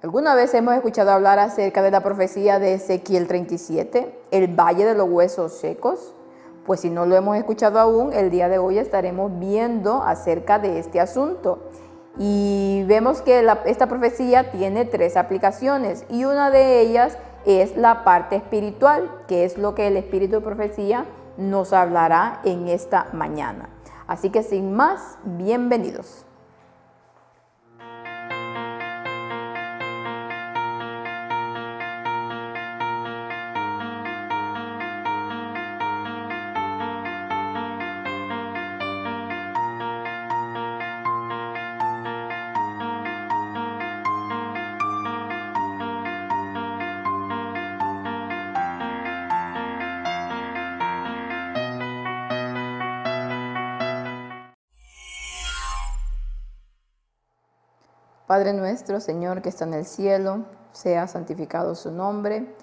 ¿Alguna vez hemos escuchado hablar acerca de la profecía de Ezequiel 37, el valle de los huesos secos? Pues si no lo hemos escuchado aún, el día de hoy estaremos viendo acerca de este asunto. Y vemos que esta profecía tiene 3 aplicaciones y una de ellas es la parte espiritual, que es lo que el espíritu de profecía nos hablará en esta mañana. Así que sin más, bienvenidos. Padre nuestro, Señor, que está en el cielo, sea santificado su nombre.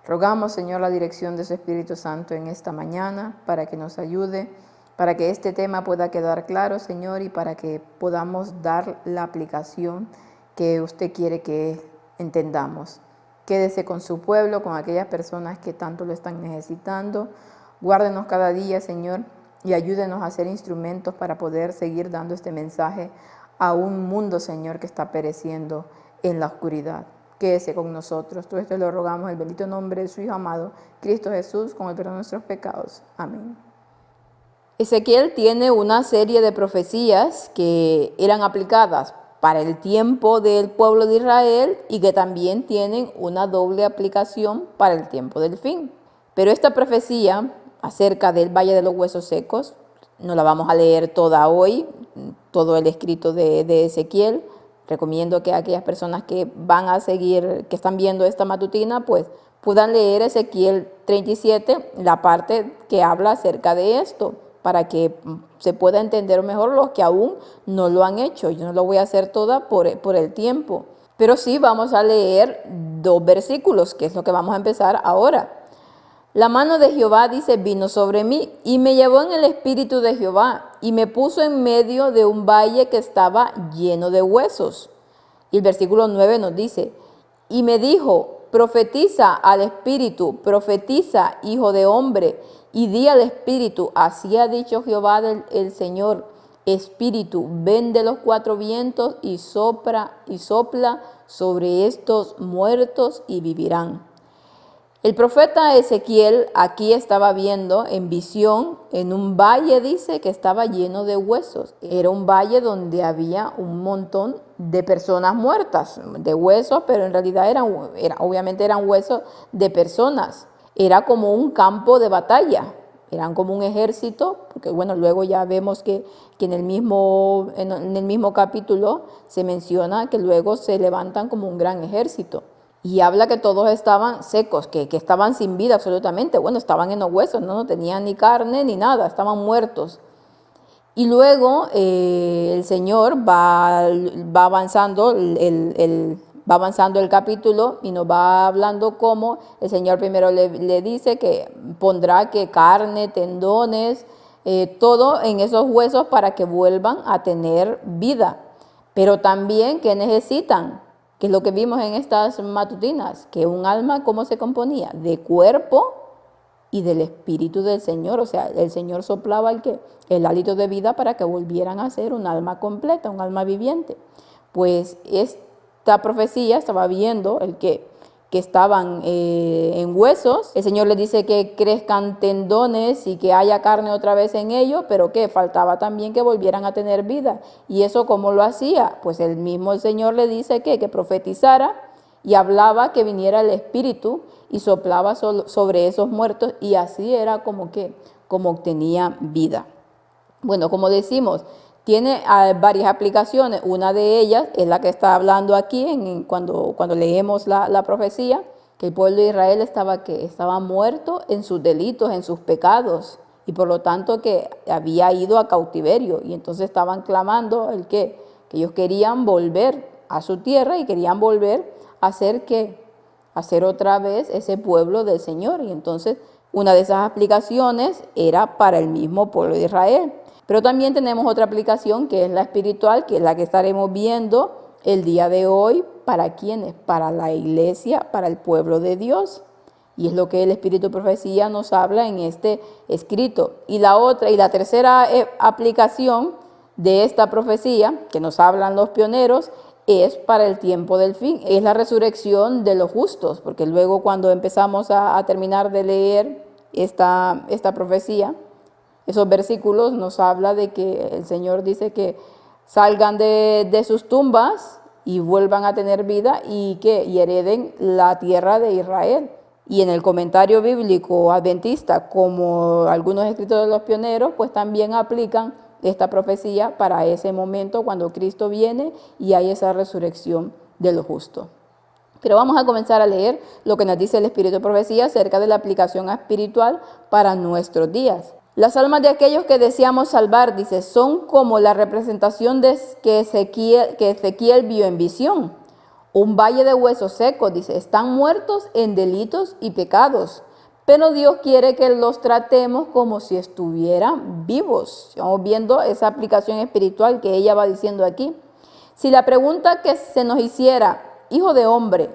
Rogamos, Señor, la dirección de su Espíritu Santo en esta mañana para que nos ayude, para que este tema pueda quedar claro, Señor, y para que podamos dar la aplicación que usted quiere que entendamos. Quédese con su pueblo, con aquellas personas que tanto lo están necesitando. Guárdenos cada día, Señor, y ayúdenos a ser instrumentos para poder seguir dando este mensaje a un mundo, Señor, que está pereciendo en la oscuridad. Quédese con nosotros. Todo esto lo rogamos en el bendito nombre de su Hijo amado, Cristo Jesús, con el perdón de nuestros pecados. Amén. Ezequiel tiene una serie de profecías que eran aplicadas para el tiempo del pueblo de Israel y que también tienen una doble aplicación para el tiempo del fin. Pero esta profecía acerca del Valle de los Huesos Secos, no la vamos a leer toda hoy, todo el escrito de Ezequiel. Recomiendo que aquellas personas que van a seguir, que están viendo esta matutina, pues puedan leer Ezequiel 37, la parte que habla acerca de esto, para que se pueda entender mejor los que aún no lo han hecho. Yo no lo voy a hacer toda por el tiempo, pero sí vamos a leer 2 versículos, que es lo que vamos a empezar ahora. La mano de Jehová, dice, vino sobre mí y me llevó en el espíritu de Jehová y me puso en medio de un valle que estaba lleno de huesos. Y el versículo 9 nos dice, y me dijo, profetiza al espíritu, profetiza, hijo de hombre, y di al espíritu, así ha dicho Jehová el Señor, espíritu, ven de los 4 vientos y sopla sobre estos muertos y vivirán. El profeta Ezequiel aquí estaba viendo en visión, en un valle, dice, que estaba lleno de huesos. Era un valle donde había un montón de personas muertas, de huesos, pero en realidad obviamente eran huesos de personas. Era como un campo de batalla, eran como un ejército, porque bueno, luego ya vemos que en el mismo capítulo se menciona que luego se levantan como un gran ejército. Y habla que todos estaban secos, que estaban sin vida absolutamente. Bueno, estaban en los huesos, no tenían ni carne ni nada, estaban muertos. Y luego el Señor va avanzando va avanzando el capítulo y nos va hablando cómo el Señor primero le dice que pondrá que carne, tendones, todo en esos huesos para que vuelvan a tener vida. Pero también, ¿qué necesitan? Que es lo que vimos en estas matutinas, que un alma, ¿cómo se componía? De cuerpo y del Espíritu del Señor. O sea, el Señor soplaba el hálito de vida para que volvieran a ser un alma completa, un alma viviente. Pues esta profecía estaba viendo que estaban en huesos. El Señor les dice que crezcan tendones y que haya carne otra vez en ellos, pero que faltaba también que volvieran a tener vida. ¿Y eso cómo lo hacía? Pues el mismo Señor le dice que profetizara y hablaba que viniera el Espíritu y soplaba sobre esos muertos, y así era como obtenía vida. Bueno, como decimos, tiene varias aplicaciones. Una de ellas es la que está hablando aquí cuando leemos la profecía, que el pueblo de Israel estaba muerto en sus delitos, en sus pecados, y por lo tanto que había ido a cautiverio. Y entonces estaban clamando que ellos querían volver a su tierra y querían volver a ser otra vez ese pueblo del Señor. Y entonces una de esas aplicaciones era para el mismo pueblo de Israel. Pero también tenemos otra aplicación que es la espiritual, que es la que estaremos viendo el día de hoy, ¿para quiénes? Para la iglesia, para el pueblo de Dios. Y es lo que el Espíritu de Profecía nos habla en este escrito. Y la tercera aplicación de esta profecía que nos hablan los pioneros es para el tiempo del fin, es la resurrección de los justos, porque luego cuando empezamos a terminar de leer esta profecía, esos versículos nos habla de que el Señor dice que salgan de sus tumbas y vuelvan a tener vida y hereden la tierra de Israel. Y en el comentario bíblico adventista, como algunos escritos de los pioneros, pues también aplican esta profecía para ese momento cuando Cristo viene y hay esa resurrección de los justos. Pero vamos a comenzar a leer lo que nos dice el Espíritu de Profecía acerca de la aplicación espiritual para nuestros días. Las almas de aquellos que deseamos salvar, dice, son como la representación que Ezequiel vio en visión. Un valle de huesos secos, dice, están muertos en delitos y pecados, pero Dios quiere que los tratemos como si estuvieran vivos. Estamos viendo esa aplicación espiritual que ella va diciendo aquí. Si la pregunta que se nos hiciera, hijo de hombre,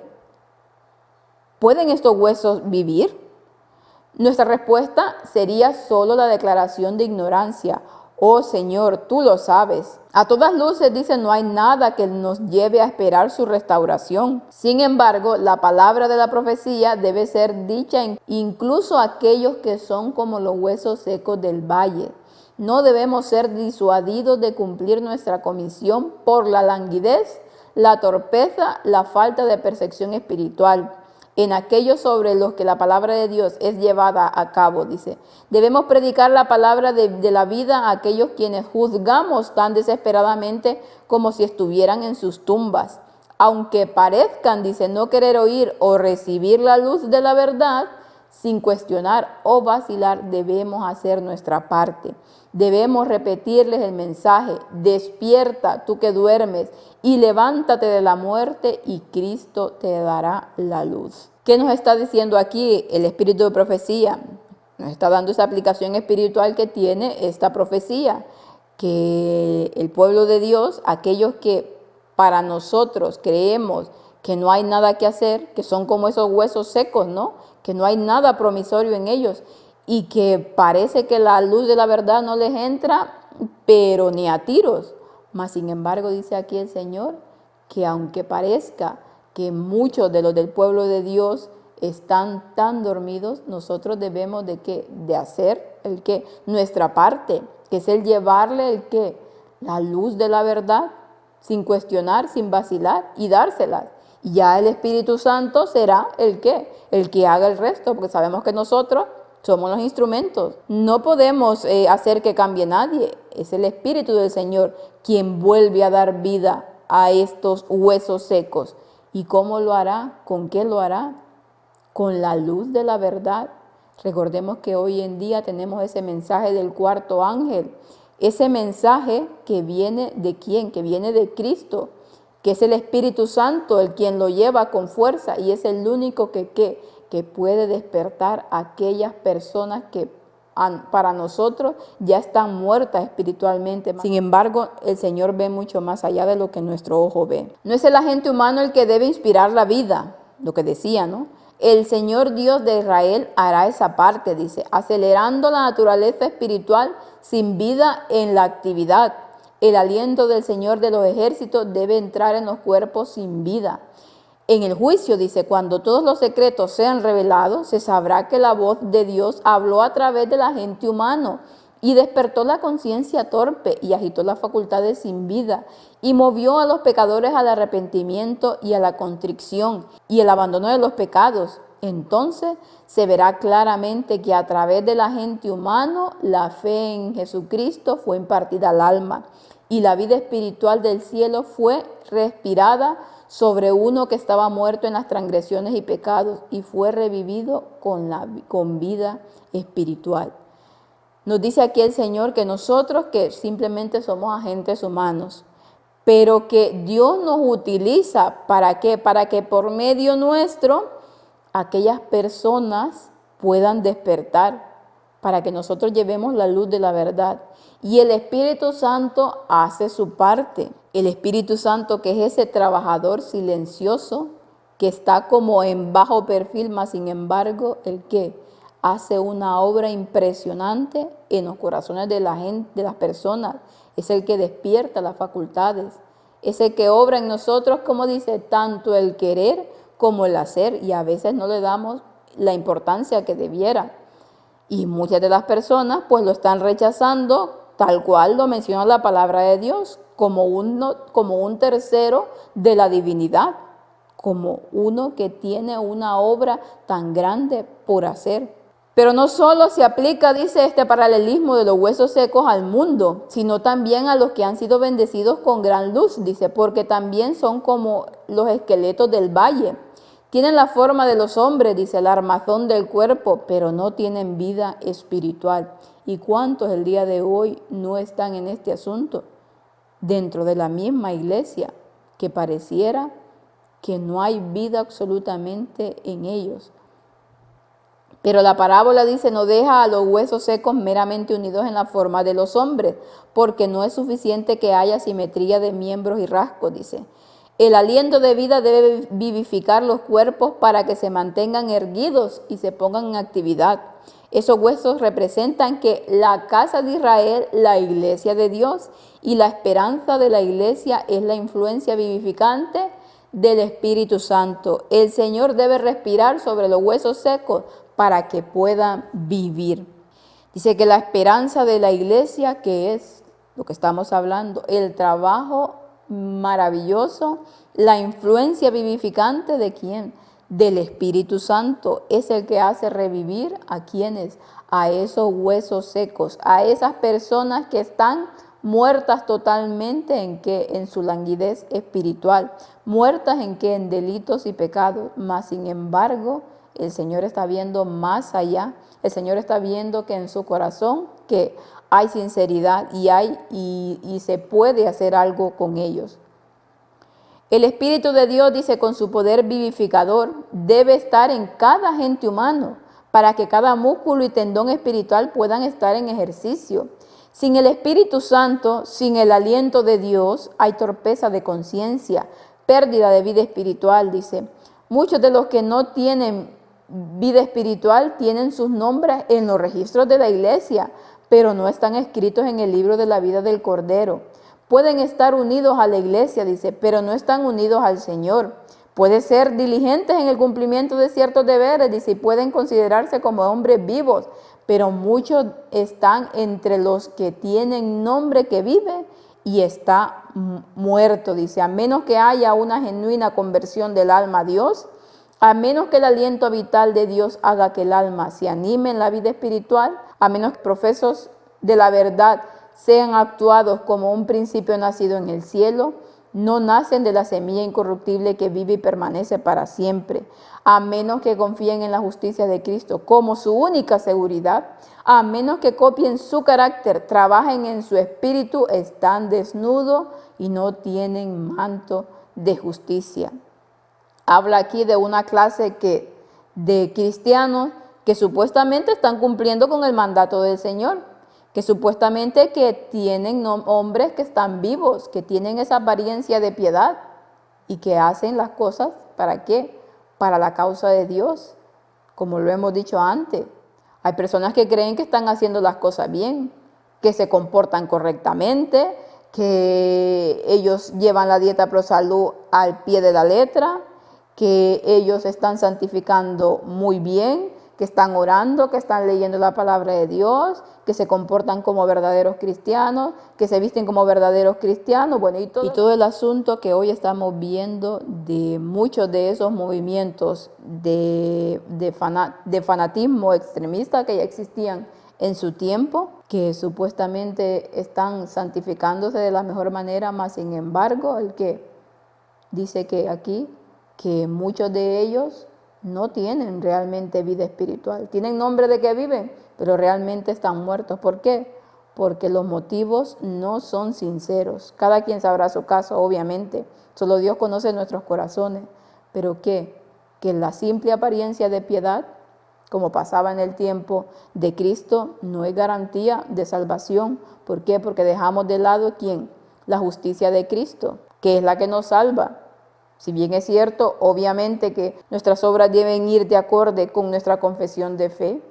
¿pueden estos huesos vivir? Nuestra respuesta sería solo la declaración de ignorancia. Oh Señor, tú lo sabes. A todas luces, dice, no hay nada que nos lleve a esperar su restauración. Sin embargo, la palabra de la profecía debe ser dicha incluso a aquellos que son como los huesos secos del valle. No debemos ser disuadidos de cumplir nuestra comisión por la languidez, la torpeza, la falta de percepción espiritual. En aquellos sobre los que la palabra de Dios es llevada a cabo, dice. Debemos predicar la palabra de la vida a aquellos quienes juzgamos tan desesperadamente como si estuvieran en sus tumbas. Aunque parezcan, dice, no querer oír o recibir la luz de la verdad, sin cuestionar o vacilar, debemos hacer nuestra parte. Debemos repetirles el mensaje: despierta tú que duermes y levántate de la muerte y Cristo te dará la luz. ¿Qué nos está diciendo aquí el Espíritu de Profecía? Nos está dando esa aplicación espiritual que tiene esta profecía, que el pueblo de Dios, aquellos que para nosotros creemos que no hay nada que hacer, que son como esos huesos secos, ¿no? Que no hay nada promisorio en ellos y que parece que la luz de la verdad no les entra, pero ni a tiros. Mas sin embargo, dice aquí el Señor, que aunque parezca que muchos de los del pueblo de Dios están tan dormidos, nosotros debemos de hacer nuestra parte, que es el llevarle la luz de la verdad, sin cuestionar, sin vacilar y dárselas. Y ya el Espíritu Santo será el que haga el resto, porque sabemos que nosotros somos los instrumentos. No podemos hacer que cambie nadie. Es el Espíritu del Señor quien vuelve a dar vida a estos huesos secos. ¿Y cómo lo hará? ¿Con qué lo hará? Con la luz de la verdad. Recordemos que hoy en día tenemos ese mensaje del cuarto ángel. Ese mensaje que viene ¿de quién? Que viene de Cristo, que es el Espíritu Santo el quien lo lleva con fuerza y es el único que puede despertar a aquellas personas que para nosotros ya están muertas espiritualmente. Sin embargo, el Señor ve mucho más allá de lo que nuestro ojo ve. No es el agente humano el que debe inspirar la vida, lo que decía, ¿no? El Señor Dios de Israel hará esa parte, dice, acelerando la naturaleza espiritual sin vida en la actividad. El aliento del Señor de los ejércitos debe entrar en los cuerpos sin vida. En el juicio, dice, cuando todos los secretos sean revelados, se sabrá que la voz de Dios habló a través del agente humano y despertó la conciencia torpe y agitó las facultades sin vida y movió a los pecadores al arrepentimiento y a la contrición y el abandono de los pecados. Entonces se verá claramente que a través del agente humano la fe en Jesucristo fue impartida al alma y la vida espiritual del cielo fue respirada sobre uno que estaba muerto en las transgresiones y pecados y fue revivido con vida espiritual. Nos dice aquí el Señor que nosotros que simplemente somos agentes humanos, pero que Dios nos utiliza ¿para qué? Para que por medio nuestro aquellas personas puedan despertar, para que nosotros llevemos la luz de la verdad. Y el Espíritu Santo hace su parte. El Espíritu Santo, que es ese trabajador silencioso, que está como en bajo perfil, mas sin embargo, el que hace una obra impresionante en los corazones de la gente, de las personas, es el que despierta las facultades, es el que obra en nosotros, como dice, tanto el querer como el hacer, y a veces no le damos la importancia que debiera. Y muchas de las personas pues lo están rechazando tal cual lo menciona la palabra de Dios, como un tercero de la divinidad, como uno que tiene una obra tan grande por hacer. Pero no solo se aplica, dice, este paralelismo de los huesos secos al mundo, sino también a los que han sido bendecidos con gran luz, dice, porque también son como los esqueletos del valle. Tienen la forma de los hombres, dice, el armazón del cuerpo, pero no tienen vida espiritual. ¿Y cuántos el día de hoy no están en este asunto? Dentro de la misma iglesia, que pareciera que no hay vida absolutamente en ellos. Pero la parábola dice, no deja a los huesos secos meramente unidos en la forma de los hombres, porque no es suficiente que haya simetría de miembros y rasgos, dice. El aliento de vida debe vivificar los cuerpos para que se mantengan erguidos y se pongan en actividad. Esos huesos representan que la casa de Israel, la iglesia de Dios, y la esperanza de la iglesia es la influencia vivificante del Espíritu Santo. El Señor debe respirar sobre los huesos secos para que puedan vivir. Dice que la esperanza de la iglesia, que es lo que estamos hablando, el trabajo maravilloso, la influencia vivificante de ¿quién? Del Espíritu Santo, es el que hace revivir a quienes, a esos huesos secos, a esas personas que están muertas totalmente en su languidez espiritual, muertas en delitos y pecados, mas sin embargo el Señor está viendo más allá. El Señor está viendo que en su corazón que hay sinceridad y se puede hacer algo con ellos. El Espíritu de Dios, dice, con su poder vivificador, debe estar en cada agente humano para que cada músculo y tendón espiritual puedan estar en ejercicio. Sin el Espíritu Santo, sin el aliento de Dios, hay torpeza de conciencia, pérdida de vida espiritual, dice. Muchos de los que no tienen vida espiritual tienen sus nombres en los registros de la iglesia, pero no están escritos en el libro de la vida del Cordero. Pueden estar unidos a la iglesia, dice, pero no están unidos al Señor. Pueden ser diligentes en el cumplimiento de ciertos deberes, dice, y pueden considerarse como hombres vivos, pero muchos están entre los que tienen nombre que vive y está muerto, dice, a menos que haya una genuina conversión del alma a Dios, a menos que el aliento vital de Dios haga que el alma se anime en la vida espiritual, a menos que profesos de la verdad sean actuados como un principio nacido en el cielo, no nacen de la semilla incorruptible que vive y permanece para siempre, a menos que confíen en la justicia de Cristo como su única seguridad, a menos que copien su carácter, trabajen en su espíritu, están desnudos y no tienen manto de justicia. Habla aquí de una clase de cristianos que supuestamente están cumpliendo con el mandato del Señor, que supuestamente que tienen hombres que están vivos, que tienen esa apariencia de piedad y que hacen las cosas, ¿para qué? Para la causa de Dios, como lo hemos dicho antes. Hay personas que creen que están haciendo las cosas bien, que se comportan correctamente, que ellos llevan la dieta pro salud al pie de la letra, que ellos están santificando muy bien, que están orando, que están leyendo la palabra de Dios, que se comportan como verdaderos cristianos, que se visten como verdaderos cristianos, bueno, y todo el asunto que hoy estamos viendo de muchos de esos movimientos de fanatismo extremista que ya existían en su tiempo, que supuestamente están santificándose de la mejor manera, mas sin embargo, el que dice que aquí, que muchos de ellos no tienen realmente vida espiritual. Tienen nombre de que viven, pero realmente están muertos. ¿Por qué? Porque los motivos no son sinceros. Cada quien sabrá su caso, obviamente. Solo Dios conoce nuestros corazones. ¿Pero qué? Que la simple apariencia de piedad, como pasaba en el tiempo de Cristo, no es garantía de salvación. ¿Por qué? Porque dejamos de lado ¿quién? la justicia de Cristo, que es la que nos salva. Si bien es cierto, obviamente que nuestras obras deben ir de acorde con nuestra confesión de fe,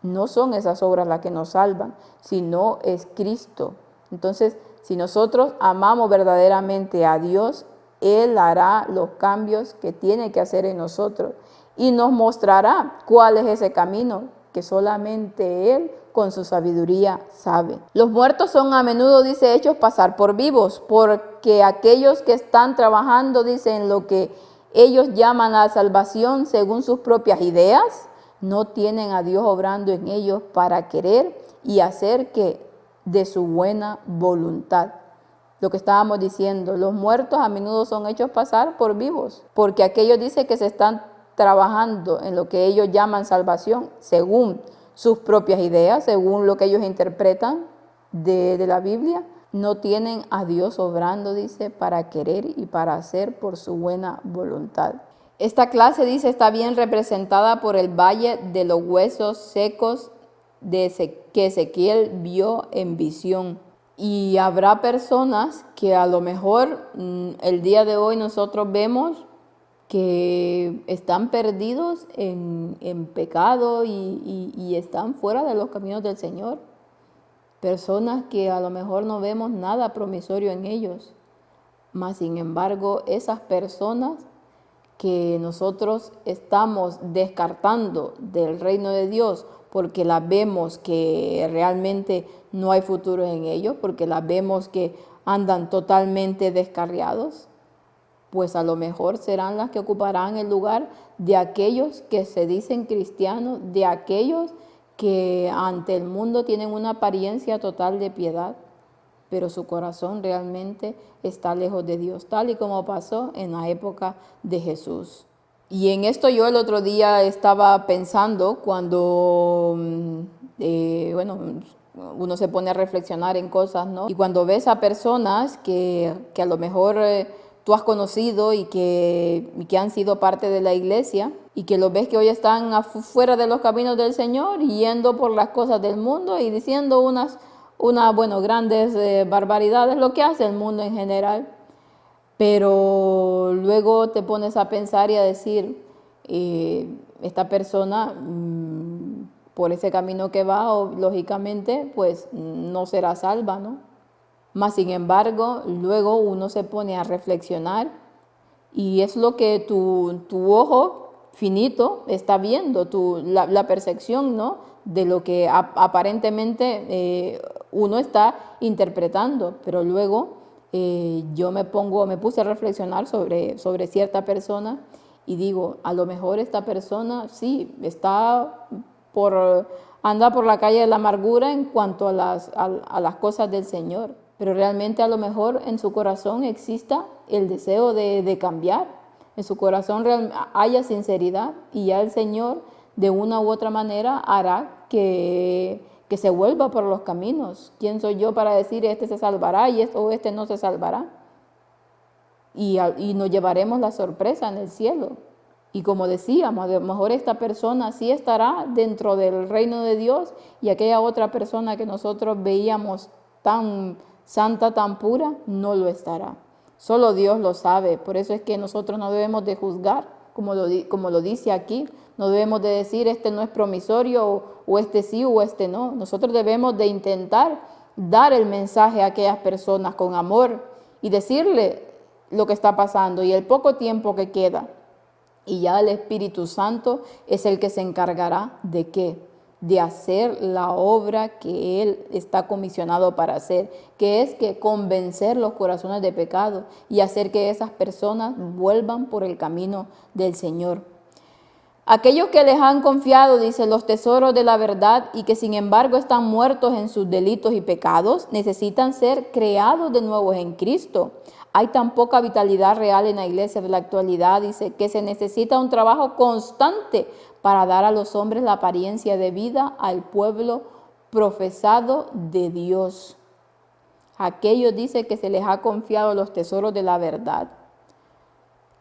no son esas obras las que nos salvan, sino es Cristo. Entonces, si nosotros amamos verdaderamente a Dios, Él hará los cambios que tiene que hacer en nosotros y nos mostrará cuál es ese camino que solamente Él con su sabiduría sabe. Los muertos son a menudo, dice, hechos pasar por vivos, porque aquellos que están trabajando, dice, en lo que ellos llaman la salvación según sus propias ideas, no tienen a Dios obrando en ellos para querer y hacer que de su buena voluntad. Lo que estábamos diciendo, los muertos a menudo son hechos pasar por vivos, porque aquellos dicen que se están trabajando en lo que ellos llaman salvación, según sus propias ideas, según lo que ellos interpretan de la Biblia, no tienen a Dios obrando, dice, para querer y para hacer por su buena voluntad. Esta clase, dice, está bien representada por el valle de los huesos secos que Ezequiel vio en visión. Y habrá personas que a lo mejor el día de hoy nosotros vemos que están perdidos en pecado y están fuera de los caminos del Señor. Personas que a lo mejor no vemos nada promisorio en ellos. Mas, sin embargo, esas personas que nosotros estamos descartando del reino de Dios porque las vemos que realmente no hay futuro en ellos, porque las vemos que andan totalmente descarriados, pues a lo mejor serán las que ocuparán el lugar de aquellos que se dicen cristianos, de aquellos que ante el mundo tienen una apariencia total de piedad, pero su corazón realmente está lejos de Dios, tal y como pasó en la época de Jesús. Y en esto yo el otro día estaba pensando cuando, uno se pone a reflexionar en cosas, ¿no? Y cuando ves a personas que a lo mejor tú has conocido y que han sido parte de la iglesia y que los ves que hoy están afuera de los caminos del Señor, yendo por las cosas del mundo y diciendo unas grandes barbaridades, lo que hace el mundo en general. Pero luego te pones a pensar y a decir, esta persona, por ese camino que va, lógicamente, pues no será salva, ¿no? Mas, sin embargo, luego uno se pone a reflexionar y es lo que tu ojo finito está viendo, la percepción, ¿no?, de lo que aparentemente uno está interpretando. Pero luego yo me puse a reflexionar sobre cierta persona y digo, a lo mejor esta persona sí anda por la calle de la amargura en cuanto a las cosas del Señor, pero realmente a lo mejor en su corazón exista el deseo de cambiar, en su corazón haya sinceridad y ya el Señor de una u otra manera hará que se vuelva por los caminos. ¿Quién soy yo para decir este se salvará o este no se salvará? Y nos llevaremos la sorpresa en el cielo. Y como decíamos, a lo mejor esta persona sí estará dentro del reino de Dios y aquella otra persona que nosotros veíamos tan santa, tan pura, no lo estará. Solo Dios lo sabe. Por eso es que nosotros no debemos de juzgar, como lo dice aquí. No debemos de decir este no es promisorio o este sí o este no. Nosotros debemos de intentar dar el mensaje a aquellas personas con amor y decirle lo que está pasando y el poco tiempo que queda. Y ya el Espíritu Santo es el que se encargará ¿de qué? De hacer la obra que Él está comisionado para hacer, que es que convencer los corazones de pecado y hacer que esas personas vuelvan por el camino del Señor. Aquellos que les han confiado, dice, los tesoros de la verdad y que sin embargo están muertos en sus delitos y pecados, necesitan ser creados de nuevo en Cristo. Hay tan poca vitalidad real en la iglesia de la actualidad, dice, que se necesita un trabajo constante para dar a los hombres la apariencia de vida al pueblo profesado de Dios. Aquellos, dice, que se les ha confiado los tesoros de la verdad,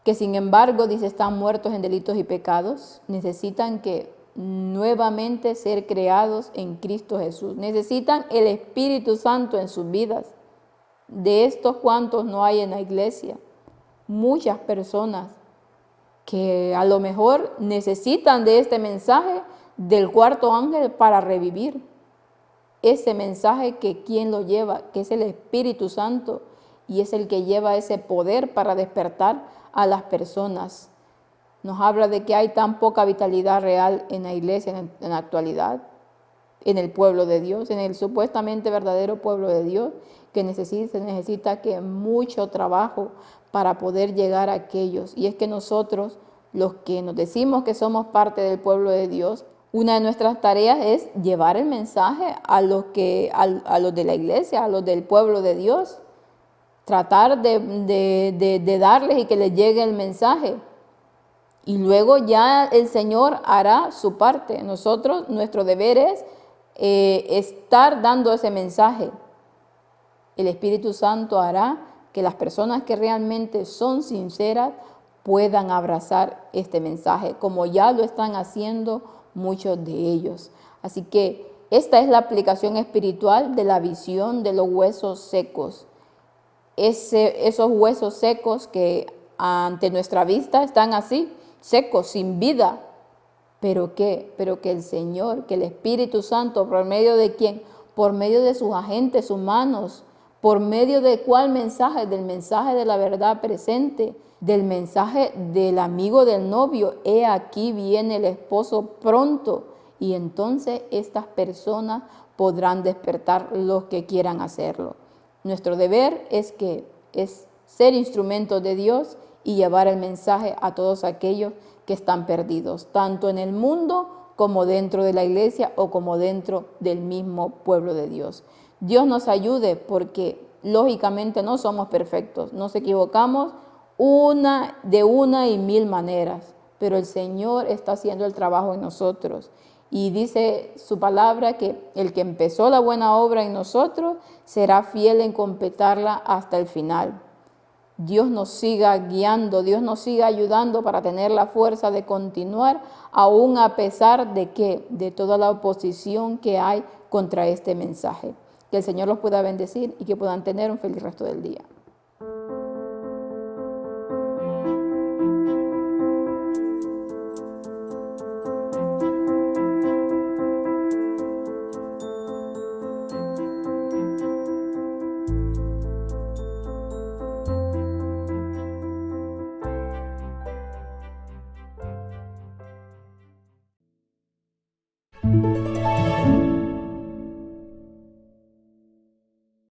que sin embargo, dice, están muertos en delitos y pecados, necesitan que nuevamente ser creados en Cristo Jesús. Necesitan el Espíritu Santo en sus vidas. de estos cuantos no hay en la iglesia. Muchas personas que a lo mejor necesitan de este mensaje del cuarto ángel para revivir. Ese mensaje que quien lo lleva, que es el Espíritu Santo, y es el que lleva ese poder para despertar a las personas. Nos habla de que hay tan poca vitalidad real en la iglesia en la actualidad, en el pueblo de Dios, en el supuestamente verdadero pueblo de Dios, que necesita que mucho trabajo para poder llegar a aquellos. Y es que nosotros, los que nos decimos que somos parte del pueblo de Dios, una de nuestras tareas es llevar el mensaje a los de la iglesia, a los del pueblo de Dios. Tratar de darles y que les llegue el mensaje. Y luego ya el Señor hará su parte. Nosotros, nuestro deber es estar dando ese mensaje. El Espíritu Santo hará que las personas que realmente son sinceras puedan abrazar este mensaje, como ya lo están haciendo muchos de ellos. Así que esta es la aplicación espiritual de la visión de los huesos secos. Esos huesos secos que ante nuestra vista están así, secos, sin vida. ¿Pero qué? Pero que el Señor, que el Espíritu Santo, ¿por medio de quién? Por medio de sus agentes humanos. ¿Por medio de cuál mensaje? Del mensaje de la verdad presente, del mensaje del amigo del novio. He aquí viene el esposo pronto. Y entonces estas personas podrán despertar los que quieran hacerlo. Nuestro deber es ser instrumentos de Dios y llevar el mensaje a todos aquellos que están perdidos, tanto en el mundo como dentro de la iglesia o como dentro del mismo pueblo de Dios. Dios nos ayude porque lógicamente no somos perfectos, nos equivocamos de una y mil maneras, pero el Señor está haciendo el trabajo en nosotros. Y dice su palabra que el que empezó la buena obra en nosotros será fiel en completarla hasta el final. Dios nos siga guiando, Dios nos siga ayudando para tener la fuerza de continuar, aún a pesar de toda la oposición que hay contra este mensaje. Que el Señor los pueda bendecir y que puedan tener un feliz resto del día.